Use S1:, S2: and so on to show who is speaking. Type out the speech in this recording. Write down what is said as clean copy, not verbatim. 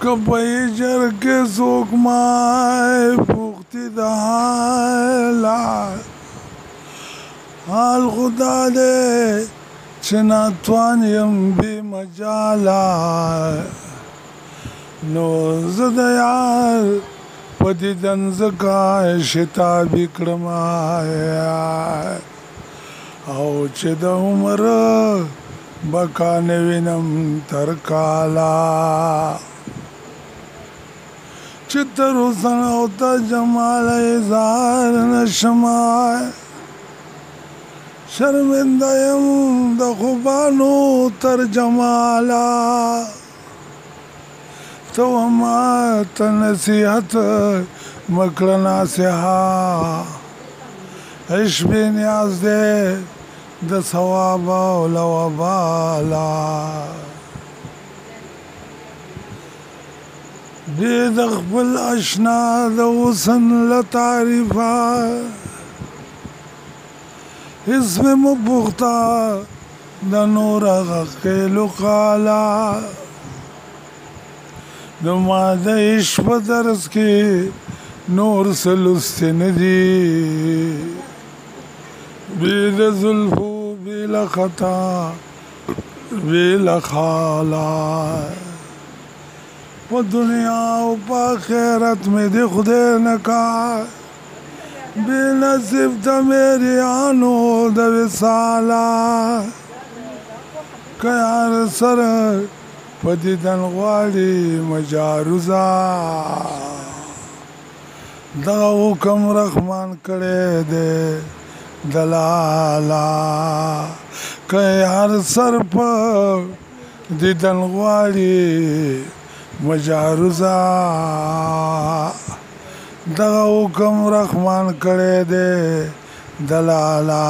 S1: کپئی جرگے سوک مائے پوختی دہالا حال خدا دے چنا توانیم بی مجالا نو زدیار پدی دنزکا شتابی کرمایا او چه د عمر بکا نوینم ترکالا چه تروسن او تا جمال اظهار نشمای شرمندیم د خوبانو تر جمالا تو ما ته نصیحت مکړه ناصحه عشق بې نیاز دی د ثواب او له وباله بې د خپل اشنا د حسن له تعریفه هېڅ مې مه پوښته د نور هغه قیلو قاله نو ما د عشق په درس کې نور څه لوستې نه دي بې د زلفو بې له خطا بې له خاله په دنیا او په آخرت مې د خدای نه کار بې نصیب د میریانو د وصاله که یار سره په دیدن غواړي مجاروزه دغه حکم رحمان کړی دی دلالا که هر سر په دیدن غواړي مجاروزه دغه حکم رحمان کړی دی دلالا